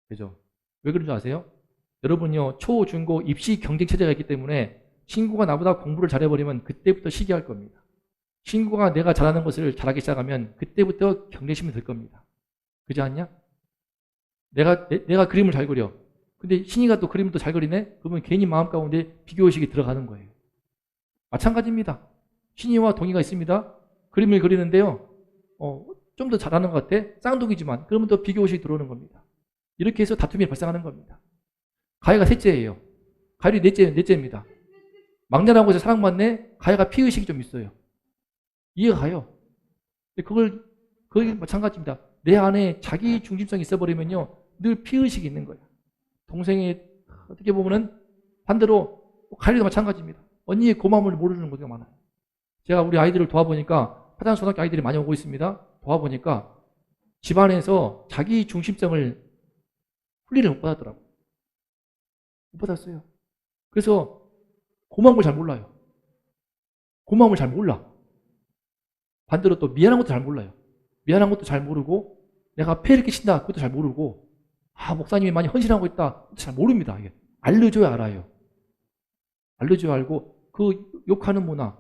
그죠? 왜 그런 줄 아세요? 여러분요, 초, 중, 고 입시 경쟁 체제가 있기 때문에 친구가 나보다 공부를 잘해버리면 그때부터 시기할 겁니다. 친구가 내가 잘하는 것을 잘하기 시작하면 그때부터 경계심이 들 겁니다. 그렇지 않냐? 내가 그림을 잘 그려. 근데 신이가 또 그림을 또 잘 그리네? 그러면 괜히 마음 가운데 비교의식이 들어가는 거예요. 마찬가지입니다. 신이와 동의가 있습니다. 그림을 그리는데요. 좀 더 잘하는 것 같아? 쌍둥이지만. 그러면 또 비교의식이 들어오는 겁니다. 이렇게 해서 다툼이 발생하는 겁니다. 가해가 셋째예요. 가열이 넷째입니다. 막내라고 해서 사랑받네? 가해가 피의식이 좀 있어요. 이해가 가요. 그걸 마찬가지입니다. 내 안에 자기 중심성이 있어버리면요, 늘 피의식이 있는 거예요. 동생이 어떻게 보면은 반대로 가열이도 마찬가지입니다. 언니의 고마움을 모르는 경우가 많아요. 제가 우리 아이들을 도와보니까 화장초등학교 아이들이 많이 오고 있습니다. 도와보니까 집안에서 자기 중심성을 훈리를 못 받았더라고요. 못 받았어요. 그래서 고마운 걸 잘 몰라요. 고마움을 잘 몰라. 반대로 또 미안한 것도 잘 몰라요. 미안한 것도 잘 모르고, 내가 폐를 끼친다 그것도 잘 모르고, 목사님이 많이 헌신하고 있다 그것도 잘 모릅니다. 이게 알려줘야 알아요. 알려줘야 알고, 그 욕하는 문화,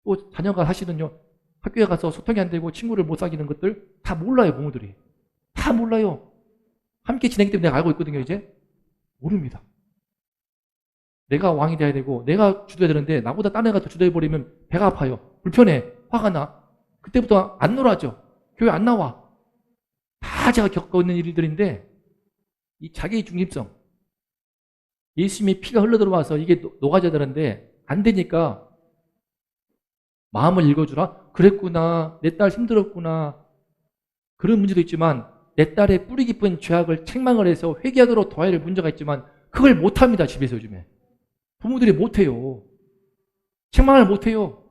또 자녀가 사실은요, 학교에 가서 소통이 안 되고 친구를 못 사귀는 것들 다 몰라요. 부모들이 다 몰라요. 함께 지내기 때문에 내가 알고 있거든요. 이제 모릅니다. 내가 왕이 돼야 되고 내가 주도해야 되는데 나보다 딴 애가 더 주도해버리면 배가 아파요. 불편해. 화가 나. 그때부터 안 놀아줘. 교회 안 나와. 다 제가 겪고 있는 일들인데, 이 자기 중심성, 예수님의 피가 흘러들어와서 이게 녹아져야 되는데 안 되니까 마음을 읽어주라. 그랬구나. 내 딸 힘들었구나. 그런 문제도 있지만 내 딸의 뿌리 깊은 죄악을 책망을 해서 회개하도록 도와야 할 문제가 있지만 그걸 못합니다. 집에서 요즘에. 부모들이 못해요. 책망을 못해요.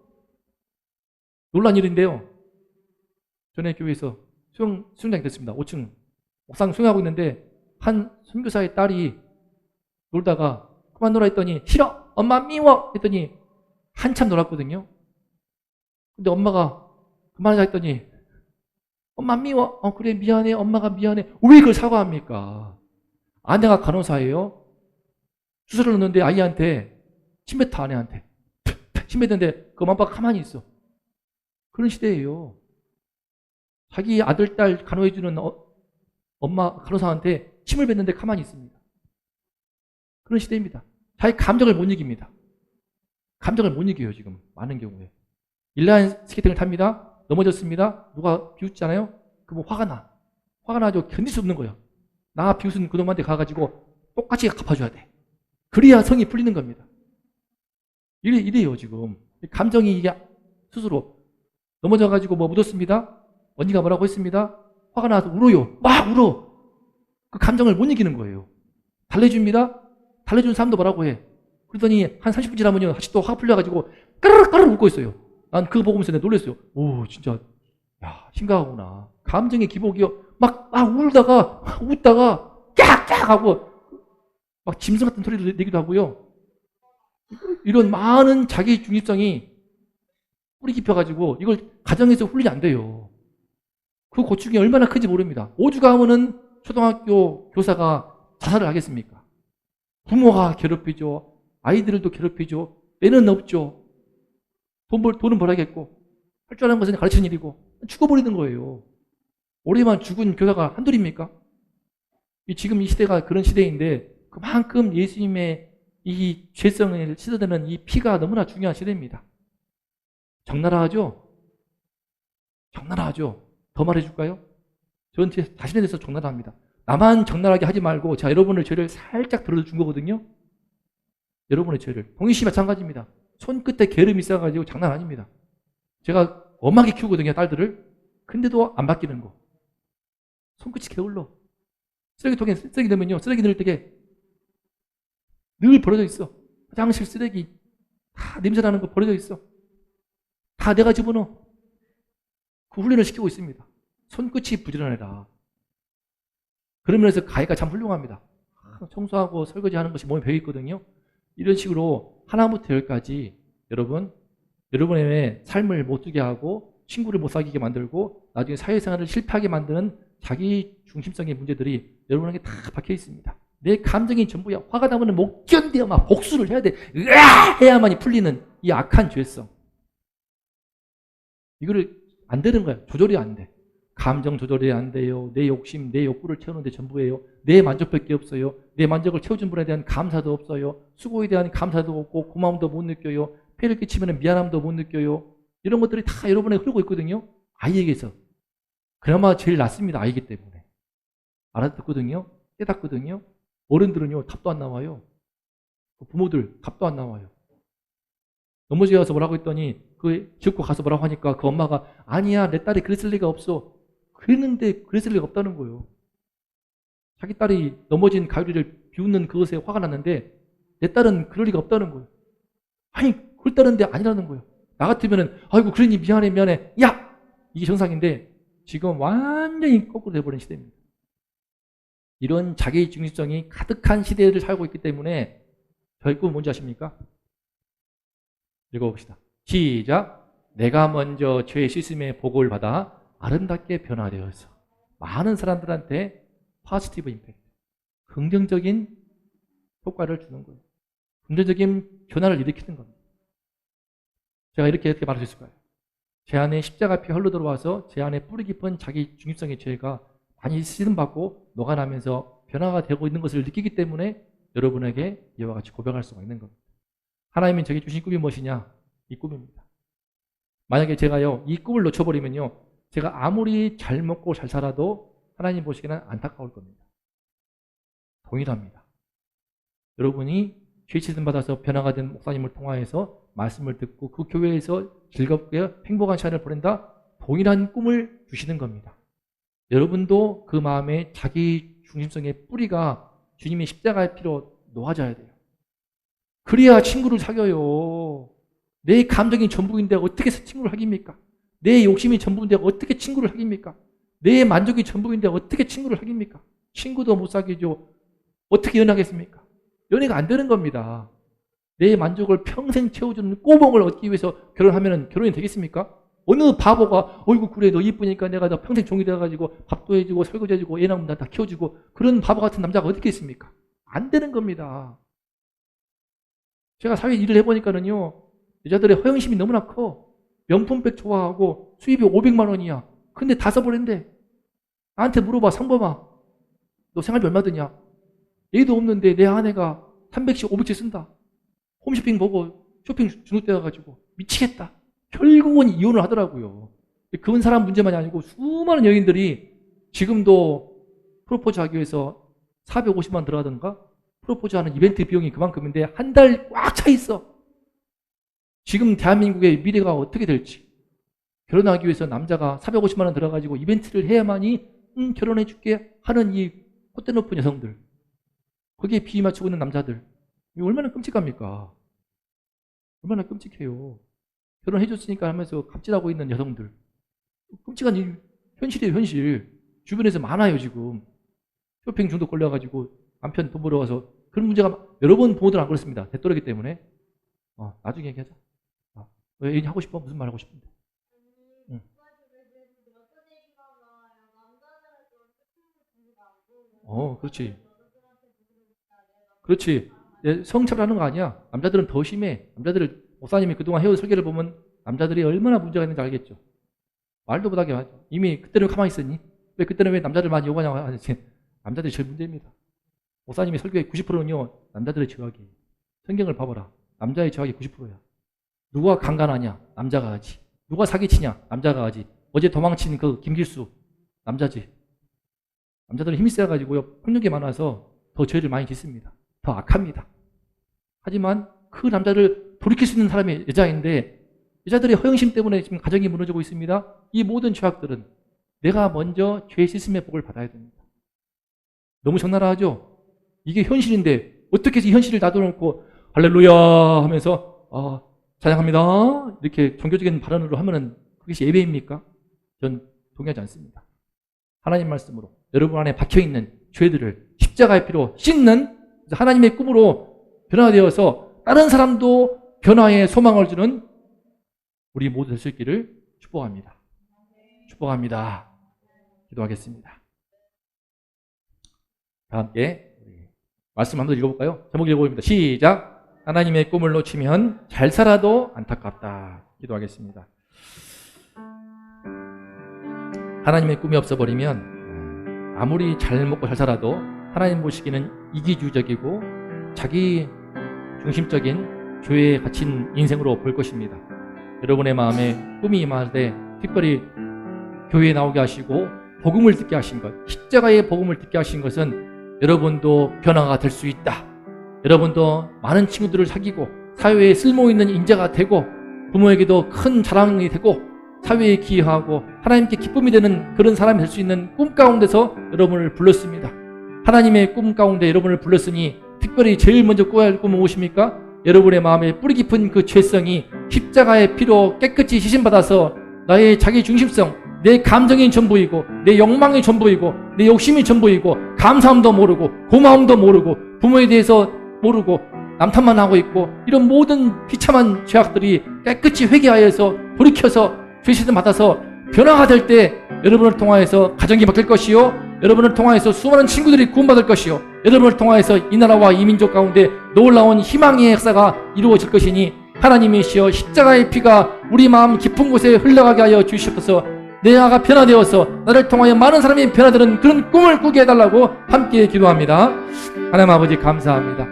놀란 일인데요. 전에 교회에서 수영장이 됐습니다. 5층. 옥상 수영하고 있는데 한 선교사의 딸이 놀다가 그만 놀아 했더니 싫어! 엄마 미워! 했더니 한참 놀았거든요. 근데 엄마가 그만하자 했더니 엄마 미워! 그래 미안해. 엄마가 미안해. 왜 그걸 사과합니까? 아내가 간호사예요. 주사를 넣는데 아이한테 침뱉어 아내한테. 침뱉는데 그 엄마 아빠가 가만히 있어. 그런 시대예요. 자기 아들, 딸 간호해주는 엄마 간호사한테 침을 뱉는데 가만히 있습니다. 그런 시대입니다. 자기 감정을 못 이깁니다. 감정을 못 이겨요, 지금. 많은 경우에. 인라인 스케이팅을 탑니다. 넘어졌습니다. 누가 비웃잖아요? 그럼 화가 나. 화가 나죠. 견딜 수 없는 거예요. 나 비웃은 그놈한테 가가지고 똑같이 갚아줘야 돼. 그래야 성이 풀리는 겁니다. 이래요, 지금. 감정이 이게 스스로 넘어져가지고 뭐 묻었습니다. 언니가 뭐라고 했습니다. 화가 나서 울어요. 막 울어. 그 감정을 못 이기는 거예요. 달래줍니다. 달래준 사람도 뭐라고 해. 그러더니 한 30분 지나면요. 다시 또 화가 풀려가지고 까르르 웃고 있어요. 난 그거 보면서 내가 놀랐어요. 오, 진짜, 야, 심각하구나. 감정의 기복이요. 막 울다가, 웃다가, 깍깍 하고, 막 짐승 같은 소리를 내기도 하고요. 이런 많은 자기 중립성이 뿌리 깊어가지고 이걸 가정에서 훈련이 안 돼요. 그 고충이 얼마나 큰지 모릅니다. 오죽 하면은 초등학교 교사가 자살을 하겠습니까? 부모가 괴롭히죠. 아이들도 괴롭히죠. 애는 없죠. 돈은 벌어야겠고 할 줄 아는 것은 가르치는 일이고 죽어버리는 거예요. 올해만 죽은 교사가 한둘입니까? 지금 이 시대가 그런 시대인데 그만큼 예수님의 이 죄성을 씻어내는 이 피가 너무나 중요한 시대입니다. 적나라하죠? 적나라하죠? 더 말해줄까요? 저는 제 자신에 대해서 적나라합니다. 나만 적나라하게 하지 말고 제가 여러분의 죄를 살짝 들어준 거거든요. 여러분의 죄를. 동희 씨 마찬가지입니다. 손끝에 게름이 있어가지고 장난 아닙니다. 제가 엄하게 키우거든요, 딸들을. 근데도 안 바뀌는 거. 손끝이 게을러. 쓰레기통에 쓰레기 넣으면요, 쓰레기 넣을 때게 늘 버려져 있어. 화장실 쓰레기 다 냄새나는 거 버려져 있어. 다 내가 집어넣어. 그 훈련을 시키고 있습니다. 손끝이 부지런해라. 그런 면에서 가해가 참 훌륭합니다. 청소하고 설거지하는 것이 몸에 배어있거든요. 이런 식으로 하나부터 열까지 여러분의 삶을 못 두게 하고 친구를 못 사귀게 만들고 나중에 사회생활을 실패하게 만드는 자기 중심성의 문제들이 여러분에게 다 박혀 있습니다. 내 감정이 전부야. 화가 나면 못 견뎌. 막 복수를 해야 돼. 으아! 해야만이 풀리는 이 악한 죄성. 이거를 안 되는 거야. 조절이 안 돼. 감정 조절이 안 돼요. 내 욕심, 내 욕구를 채우는데 전부예요. 내 만족밖에 없어요. 내 만족을 채워준 분에 대한 감사도 없어요. 수고에 대한 감사도 없고 고마움도 못 느껴요. 폐를 끼치면 미안함도 못 느껴요. 이런 것들이 다 여러분에게 흐르고 있거든요. 아이에게서. 그나마 제일 낫습니다. 아이기 때문에. 알아듣거든요. 깨닫거든요. 어른들은요. 답도 안 나와요. 부모들 답도 안 나와요. 넘어져서 뭐라고 했더니 그 지옥고 가서 뭐라고 하니까 그 엄마가 아니야 내 딸이 그랬을 리가 없어. 그랬는데 그랬을 리가 없다는 거예요. 자기 딸이 넘어진 가유리를 비웃는 그것에 화가 났는데 내 딸은 그럴 리가 없다는 거예요. 아니 그랬다는데 아니라는 거예요. 나 같으면은 아이고 그러니 미안해 야! 이게 정상인데 지금 완전히 거꾸로 돼버린 시대입니다. 이런 자기 중심성이 가득한 시대를 살고 있기 때문에 저희 꿈은 뭔지 아십니까? 읽어봅시다. 시작. 내가 먼저 죄의 씻음의 복을 받아 아름답게 변화되어서 많은 사람들한테 포지티브 임팩트, 긍정적인 효과를 주는 거예요. 긍정적인 변화를 일으키는 겁니다. 제가 이렇게 말할 수 있을 거예요. 제 안에 십자가 피 흘러 들어와서 제 안에 뿌리 깊은 자기 중립성의 죄가 많이 씻음받고 녹아나면서 변화가 되고 있는 것을 느끼기 때문에 여러분에게 이와 같이 고백할 수가 있는 겁니다. 하나님이 저에게 주신 꿈이 무엇이냐? 이 꿈입니다. 만약에 제가요, 이 꿈을 놓쳐버리면요, 제가 아무리 잘 먹고 잘 살아도 하나님 보시기에는 안타까울 겁니다. 동일합니다. 여러분이 죄 씻음 받아서 변화가 된 목사님을 통하여서 말씀을 듣고 그 교회에서 즐겁게 행복한 시간을 보낸다? 동일한 꿈을 주시는 겁니다. 여러분도 그 마음에 자기 중심성의 뿌리가 주님의 십자가의 피로 놓아져야 돼요. 그래야 친구를 사귀어요. 내 감정이 전부인데 어떻게 친구를 사깁니까? 내 욕심이 전부인데 어떻게 친구를 사깁니까? 내 만족이 전부인데 어떻게 친구를 사깁니까? 친구도 못 사귀죠. 어떻게 연애하겠습니까? 연애가 안 되는 겁니다. 내 만족을 평생 채워주는 꼬봉을 얻기 위해서 결혼하면 결혼이 되겠습니까? 어느 바보가 어이구 그래 너 이쁘니까 내가 너 평생 종이 돼가지고 밥도 해주고 설거지 해주고 애 낳으면 다 키워주고 그런 바보 같은 남자가 어디 있겠습니까? 안 되는 겁니다. 제가 사회 일을 해보니까는요, 여자들의 허영심이 너무나 커. 명품백 좋아하고 수입이 500만 원이야. 근데 다 써버린대. 나한테 물어봐, 상범아. 너 생활비 얼마 드냐? 얘도 없는데 내 아내가 300씩 500씩 쓴다. 홈쇼핑 보고 쇼핑 중독되어가지고 미치겠다. 결국은 이혼을 하더라고요. 그런 사람 문제만이 아니고 수많은 여인들이 지금도 프로포즈 하기 위해서 450만 원 들어가던가 프로포즈 하는 이벤트 비용이 그만큼인데 한 달 꽉 차 있어. 지금 대한민국의 미래가 어떻게 될지. 결혼하기 위해서 남자가 450만 원 들어가지고 이벤트를 해야만이 결혼해 줄게 하는 이 콧대 높은 여성들. 거기에 비위 맞추고 있는 남자들. 이거 얼마나 끔찍합니까? 얼마나 끔찍해요. 결혼해 줬으니까 하면서 갑질하고 있는 여성들. 끔찍한 일, 현실이에요, 현실. 주변에서 많아요, 지금. 쇼핑 중독 걸려가지고 남편 돈 벌어와서 그런 문제가 여러 번 부모들 안 그렇습니다. 대또래기 때문에. 나중에 얘기하자. 왜 얘기 하고 싶어? 무슨 말 하고 싶은데? 응. 그렇지. 그렇지. 성차별하는 거 아니야. 남자들은 더 심해. 남자들을 목사님이 그동안 해온 설계를 보면 남자들이 얼마나 문제가 있는지 알겠죠. 말도 못하게 하죠. 이미 그때는 가만히 있었니? 왜 그때는 왜 남자들 많이 욕하냐고 하지. 남자들이 제일 문제입니다. 목사님이 설교의 90%는요 남자들의 죄악이에요. 성경을 봐봐라. 남자의 죄악이 90%야. 누가 강간하냐? 남자가 하지. 누가 사기치냐? 남자가 하지. 어제 도망친 그 김길수 남자지. 남자들은 힘이 세가지고요 폭력이 많아서 더 죄를 많이 짓습니다. 더 악합니다. 하지만 그 남자를 돌이킬 수 있는 사람이 여자인데 여자들의 허영심 때문에 지금 가정이 무너지고 있습니다. 이 모든 죄악들은 내가 먼저 죄 씻음의 복을 받아야 됩니다. 너무 적나라하죠? 이게 현실인데 어떻게 해서 이 현실을 놔둬놓고 할렐루야 하면서 찬양합니다 이렇게 종교적인 발언으로 하면은 그것이 예배입니까? 전 동의하지 않습니다. 하나님 말씀으로 여러분 안에 박혀있는 죄들을 십자가의 피로 씻는 하나님의 꿈으로 변화되어서 다른 사람도 변화의 소망을 주는 우리 모두 될 수 있기를 축복합니다. 축복합니다. 기도하겠습니다. 다 함께 말씀 한번 읽어볼까요? 제목 읽어봅니다. 시작. 하나님의 꿈을 놓치면 잘 살아도 안타깝다. 기도하겠습니다. 하나님의 꿈이 없어버리면 아무리 잘 먹고 잘 살아도 하나님 보시기에는 이기주의적이고 자기 중심적인 죄에 갇힌 인생으로 볼 것입니다. 여러분의 마음에 꿈이 임할 때 특별히 교회에 나오게 하시고 복음을 듣게 하신 것, 십자가의 복음을 듣게 하신 것은 여러분도 변화가 될 수 있다. 여러분도 많은 친구들을 사귀고 사회에 쓸모있는 인재가 되고 부모에게도 큰 자랑이 되고 사회에 기여하고 하나님께 기쁨이 되는 그런 사람이 될 수 있는 꿈 가운데서 여러분을 불렀습니다. 하나님의 꿈 가운데 여러분을 불렀으니 특별히 제일 먼저 꿔야 할 꿈은 무엇입니까? 여러분의 마음에 뿌리 깊은 그 죄성이 십자가의 피로 깨끗이 씻음받아서 나의 자기 중심성, 내 감정이 전부이고 내 욕망이 전부이고 내 욕심이 전부이고 감사함도 모르고 고마움도 모르고 부모에 대해서 모르고 남탓만 하고 있고 이런 모든 비참한 죄악들이 깨끗이 회개하여서 돌이켜서 죄시를 받아서 변화가 될 때 여러분을 통하여서 가정이 바뀔 것이요 여러분을 통하여서 수많은 친구들이 구원받을 것이요 여러분을 통하여서 이 나라와 이 민족 가운데 놀라운 희망의 역사가 이루어질 것이니 하나님이시여 십자가의 피가 우리 마음 깊은 곳에 흘러가게 하여 주시옵소서. 내 아가 변화되어서 나를 통하여 많은 사람이 변화되는 그런 꿈을 꾸게 해달라고 함께 기도합니다. 하나님 아버지 감사합니다.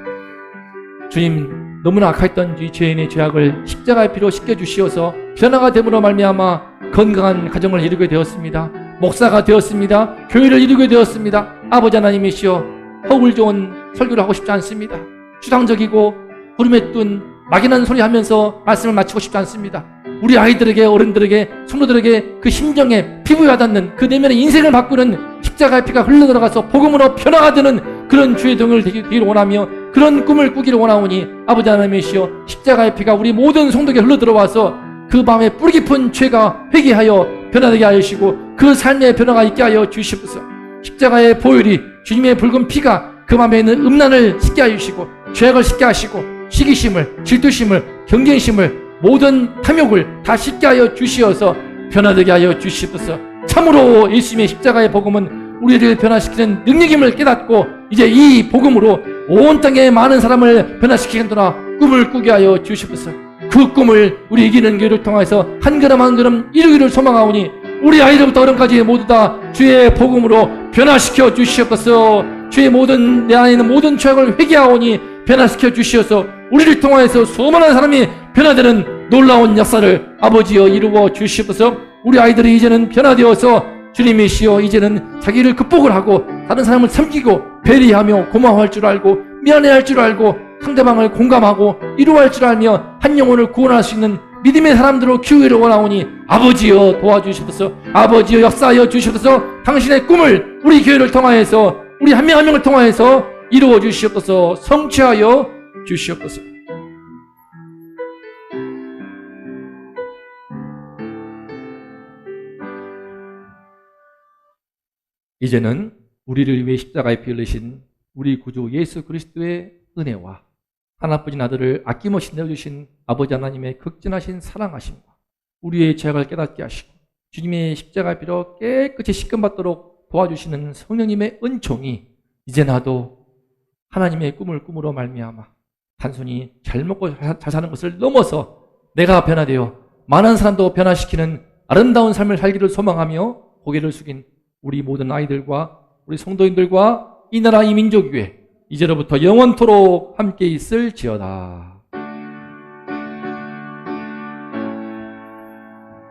주님 너무나 악했던 이 죄인의 죄악을 십자가의 피로 씻겨주시어서 변화가 됨으로 말미암아 건강한 가정을 이루게 되었습니다. 목사가 되었습니다. 교회를 이루게 되었습니다. 아버지 하나님이시여 허울 좋은 설교를 하고 싶지 않습니다. 추상적이고 구름에 뜬 막연한 소리 하면서 말씀을 마치고 싶지 않습니다. 우리 아이들에게 어른들에게 성도들에게 그 심정에 피부에 와닿는 그 내면의 인생을 바꾸는 십자가의 피가 흘러들어가서 복음으로 변화가 되는 그런 주의 동을 되기를 원하며 그런 꿈을 꾸기를 원하오니 아버지 하나님이시여 십자가의 피가 우리 모든 성도에게 흘러들어와서 그 마음에 뿌리 깊은 죄가 회개하여 변화되게 하시고 그 삶의 변화가 있게 하여 주시옵소서. 십자가의 보혈이 주님의 붉은 피가 그 맘에 있는 음란을 씻게 하시고 죄악을 씻게 하시고 시기심을, 질투심을, 경쟁심을, 모든 탐욕을 다 씻게 하여 주시어서 변화되게 하여 주시옵소서. 참으로 예수님의 십자가의 복음은 우리를 변화시키는 능력임을 깨닫고 이제 이 복음으로 온 땅의 많은 사람을 변화시키는도나 꿈을 꾸게 하여 주시옵소서. 그 꿈을 우리 이기는 교회를 통해서 한 걸음 한 걸음 이루기를 소망하오니 우리 아이들부터 어른까지 모두 다 주의 복음으로 변화시켜 주시옵소서. 주의 모든 내 안에 있는 모든 죄악을 회개하오니 변화시켜 주시어서 우리를 통하여서 수많은 사람이 변화되는 놀라운 역사를 아버지여 이루어 주시옵소서. 우리 아이들이 이제는 변화되어서 주님이시여 이제는 자기를 극복을 하고 다른 사람을 섬기고 배려하며 고마워할 줄 알고 미안해할 줄 알고 상대방을 공감하고 이루어할 줄 알며 한 영혼을 구원할 수 있는 믿음의 사람들로 키우기를 원하오니 아버지여 도와주시옵소서. 아버지여 역사하여 주시옵소서. 당신의 꿈을 우리 교회를 통하여서 우리 한 명 한 명을 통하여서 이루어 주시옵소서. 성취하여 주시옵소서. 이제는 우리를 위해 십자가에 피 흘리신 우리 구주 예수 그리스도의 은혜와 하나뿐인 아들을 아낌없이 내어주신 아버지 하나님의 극진하신 사랑하심과 우리의 죄악을 깨닫게 하시고 주님의 십자가 피로 깨끗이 씻김받도록 도와주시는 성령님의 은총이 이제 나도 하나님의 꿈을 꿈으로 말미암아 단순히 잘 먹고 잘 사는 것을 넘어서 내가 변화되어 많은 사람도 변화시키는 아름다운 삶을 살기를 소망하며 고개를 숙인 우리 모든 아이들과 우리 성도인들과 이 나라 이 민족 위에 이제로부터 영원토록 함께 있을지어다.